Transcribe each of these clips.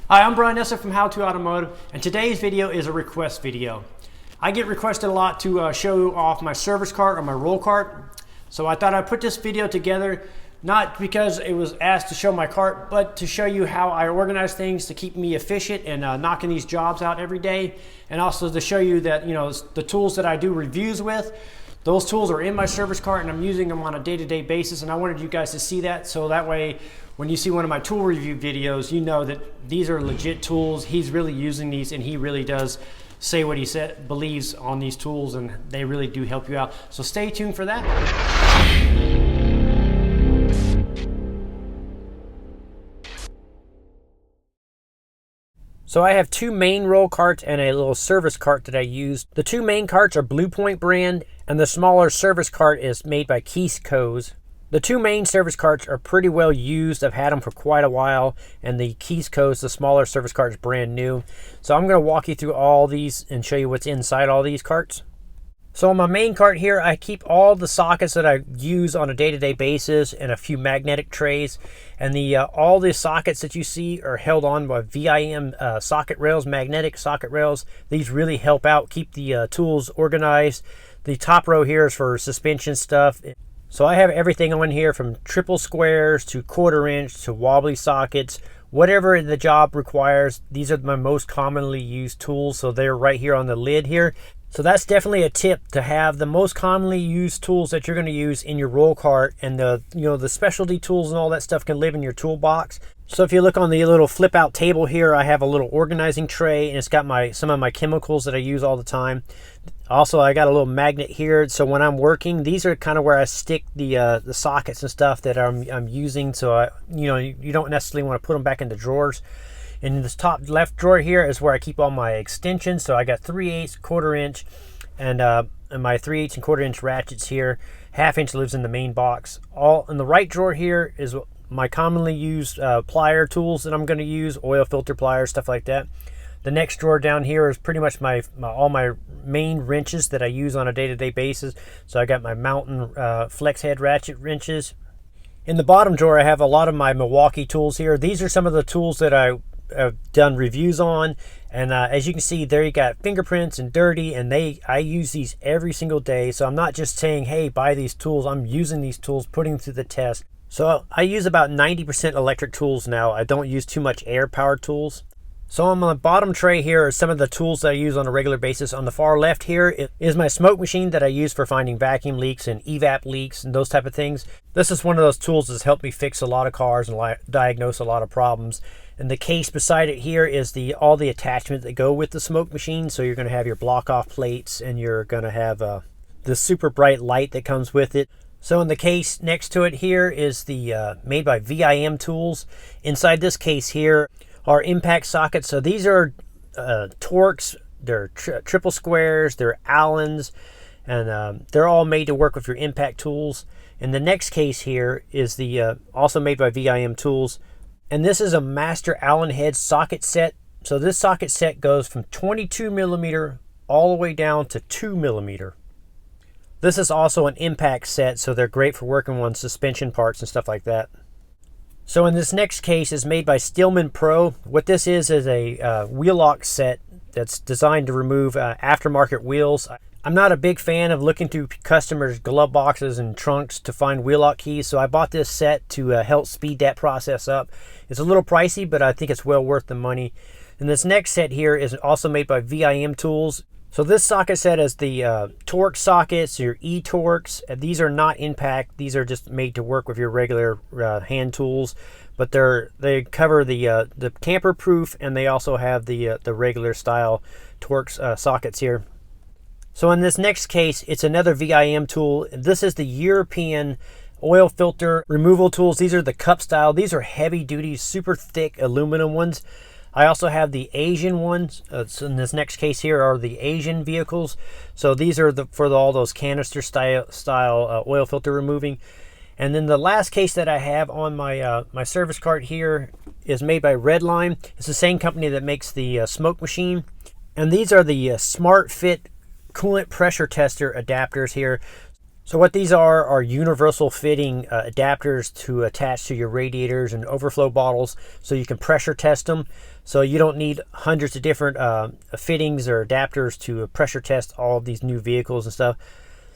Hi, I'm Brian Nessa from How to Automotive, and today's video is a request video. I get requested a lot to show off my service cart or my roll cart, so I thought I'd put this video together not because it was asked to show my cart, but to show you how I organize things to keep me efficient and knocking these jobs out every day, and also to show you that the tools that I do reviews with, those tools are in my service cart and I'm using them on a day-to-day basis, and I wanted you guys to see that, so that way when you see one of my tool review videos, you know that these are legit tools. He's really using these and he really does say what he believes on these tools, and they really do help you out. So stay tuned for that. So I have two main roll carts and a little service cart that I use. The two main carts are Blue Point brand, and the smaller service cart is made by Keys-Co's. The two main service carts are pretty well used. I've had them for quite a while, and the Keys-Co's, the smaller service cart, is brand new. So I'm going to walk you through all these and show you what's inside all these carts. So on my main cart here, I keep all the sockets that I use on a day-to-day basis and a few magnetic trays. And all the sockets that you see are held on by VIM socket rails, magnetic socket rails. These really help out keep the tools organized. The top row here is for suspension stuff. So I have everything on here from triple squares to 1/4 inch to wobbly sockets. Whatever the job requires, these are my most commonly used tools. So they're right here on the lid here. So that's definitely a tip, to have the most commonly used tools that you're going to use in your roll cart, and the specialty tools and all that stuff can live in your toolbox. So if you look on the little flip out table here, I have a little organizing tray, and it's got some of my chemicals that I use all the time. Also, I got a little magnet here, so when I'm working, these are kind of where I stick the sockets and stuff that I'm using. So you don't necessarily want to put them back into drawers. In this top left drawer here is where I keep all my extensions. So I got 3/8, 1/4 inch, and my 3/8 and 1/4 inch ratchets here. 1/2 inch lives in the main box. All in the right drawer here is my commonly used plier tools that I'm going to use, oil filter pliers, stuff like that. The next drawer down here is pretty much all my main wrenches that I use on a day-to-day basis. So I got my Mountain flex head ratchet wrenches. In the bottom drawer, I have a lot of my Milwaukee tools here. These are some of the tools that I've done reviews on, and as you can see there, you got fingerprints and dirty, and I use these every single day. So I'm not just saying, hey, buy these tools. I'm using these tools, putting them through the test. So I use about 90% electric tools now. I don't use too much air powered tools. So on the bottom tray here are some of the tools that I use on a regular basis. On the far left here is my smoke machine that I use for finding vacuum leaks and evap leaks and those type of things. This is one of those tools that's helped me fix a lot of cars and diagnose a lot of problems. And the case beside it here is all the attachments that go with the smoke machine. So you're going to have your block off plates, and you're going to have the super bright light that comes with it. So in the case next to it here is the made by VIM tools. Inside this case here are impact sockets. So these are Torx, they're triple squares, they're Allens, and they're all made to work with your impact tools. And the next case here is also made by VIM tools. And this is a master Allen head socket set. So this socket set goes from 22 millimeter all the way down to 2 millimeter. This is also an impact set, so they're great for working on suspension parts and stuff like that. So in this next case is made by Stillman Pro. What this is a wheel lock set that's designed to remove aftermarket wheels. I'm not a big fan of looking through customers' glove boxes and trunks to find wheel lock keys, so I bought this set to help speed that process up. It's a little pricey, but I think it's well worth the money. And this next set here is also made by VIM tools. So this socket set is the Torx sockets, your E-Torx. These are not impact. These are just made to work with your regular hand tools, but they cover the tamper proof, and they also have the regular style Torx sockets here. So in this next case, it's another VIM tool. This is the European oil filter removal tools. These are the cup style. These are heavy duty, super thick aluminum ones. I also have the Asian ones. So in this next case here are the Asian vehicles. So these are for all those canister style oil filter removing. And then the last case that I have on my service cart here is made by Redline. It's the same company that makes the smoke machine. And these are the Smart Fit coolant pressure tester adapters here. So what these are universal fitting adapters to attach to your radiators and overflow bottles, so you can pressure test them. So you don't need hundreds of different fittings or adapters to pressure test all of these new vehicles and stuff.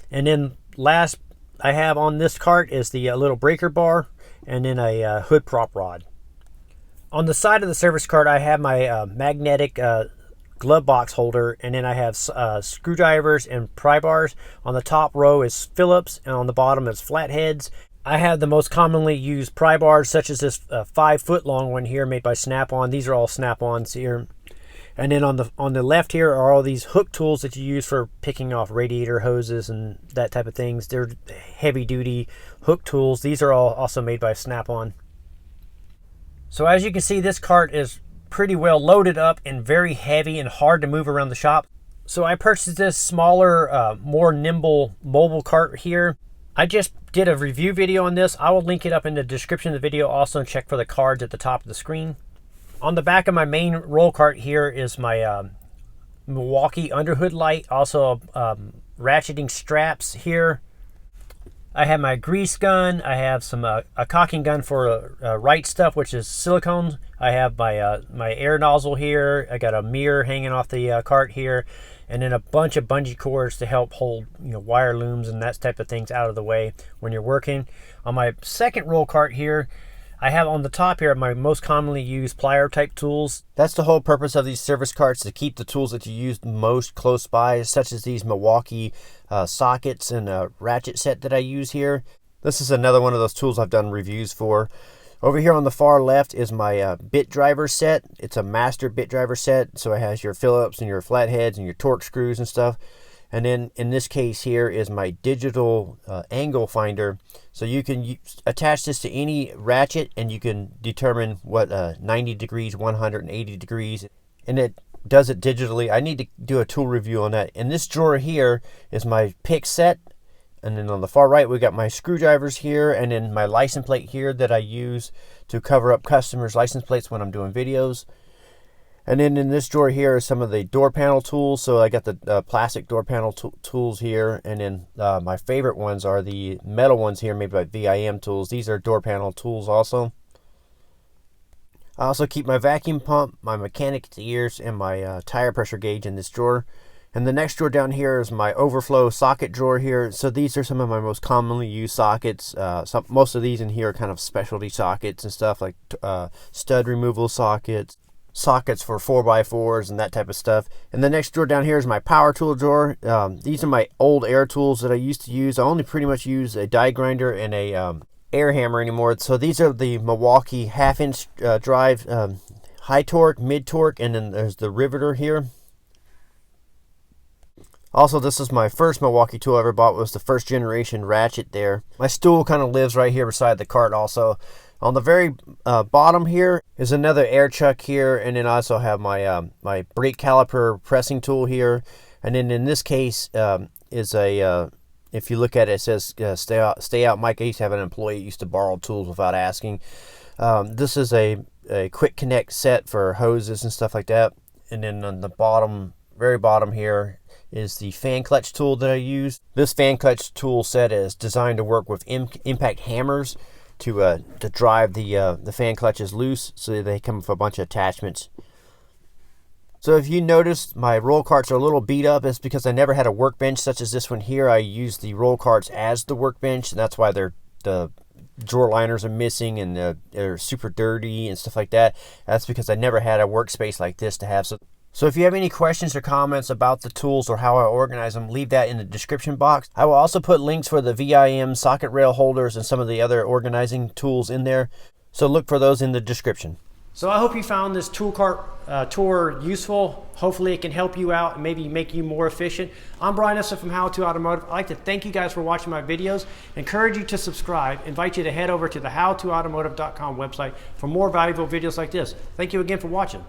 And then last I have on this cart is the little breaker bar, and then a hood prop rod. On the side of the service cart, I have my magnetic glove box holder, and then I have screwdrivers and pry bars. On the top row is Phillips, and on the bottom is flatheads. I have the most commonly used pry bars, such as this 5-foot long one here made by Snap-on. These are all Snap-ons here. And then on the left here are all these hook tools that you use for picking off radiator hoses and that type of things. They're heavy duty hook tools. These are all also made by Snap-on. So as you can see, this cart is pretty well loaded up and very heavy and hard to move around the shop. So I purchased this smaller, more nimble mobile cart here. I just did a review video on this. I will link it up in the description of the video also, and check for the cards at the top of the screen. On the back of my main roll cart here is my Milwaukee underhood light, also ratcheting straps here. I have my grease gun. I have some a caulking gun for right stuff, which is silicone. I have my my air nozzle here. I got a mirror hanging off the cart here, and then a bunch of bungee cords to help hold wire looms and that type of things out of the way when you're working. On my second roll cart here, I have on the top here my most commonly used plier type tools. That's the whole purpose of these service carts, to keep the tools that you use most close by, such as these Milwaukee sockets and a ratchet set that I use here. This is another one of those tools I've done reviews for. Over here on the far left is my bit driver set. It's a master bit driver set, so it has your Phillips and your flatheads and your torque screws and stuff. And then in this case here is my digital angle finder. So you can attach this to any ratchet and you can determine what 90 degrees, 180 degrees, and it does it digitally. I need to do a tool review on that. In this drawer here is my pick set. And then on the far right, we got my screwdrivers here, and then my license plate here that I use to cover up customers' license plates when I'm doing videos. And then in this drawer here are some of the door panel tools. So I got the plastic door panel tools here. And then my favorite ones are the metal ones here made by VIM tools. These are door panel tools also. I also keep my vacuum pump, my mechanic's ears, and my tire pressure gauge in this drawer. And the next drawer down here is my overflow socket drawer here. So these are some of my most commonly used sockets. Most of these in here are kind of specialty sockets and stuff, like stud removal sockets, sockets for 4x4s and that type of stuff. And the next drawer down here is my power tool drawer. These are my old air tools that I used to use. I only pretty much use a die grinder and a air hammer anymore. So these are the Milwaukee 1/2-inch drive, high torque, mid torque, and then there's the riveter here. Also, this is my first Milwaukee tool I ever bought. It was the first generation ratchet there. My stool kind of lives right here beside the cart also. On the very bottom here is another air chuck here, and then I also have my my brake caliper pressing tool here. And then in this case is a, if you look at it, it says stay out Mike. I used to have an employee who used to borrow tools without asking. This is a quick connect set for hoses and stuff like that. And then on the bottom, very bottom here, is the fan clutch tool that I use. This fan clutch tool set is designed to work with impact hammers to drive the fan clutches loose, so they come with a bunch of attachments. So if you notice my roll carts are a little beat up, it's because I never had a workbench such as this one here. I use the roll carts as the workbench, and that's why the drawer liners are missing and they're super dirty and stuff like that. That's because I never had a workspace like this to have. So if you have any questions or comments about the tools or how I organize them, leave that in the description box. I will also put links for the VIM socket rail holders and some of the other organizing tools in there. So look for those in the description. So I hope you found this tool cart tour useful. Hopefully it can help you out and maybe make you more efficient. I'm Brian Esser from How To Automotive. I'd like to thank you guys for watching my videos. Encourage you to subscribe. Invite you to head over to the howtoautomotive.com website for more valuable videos like this. Thank you again for watching.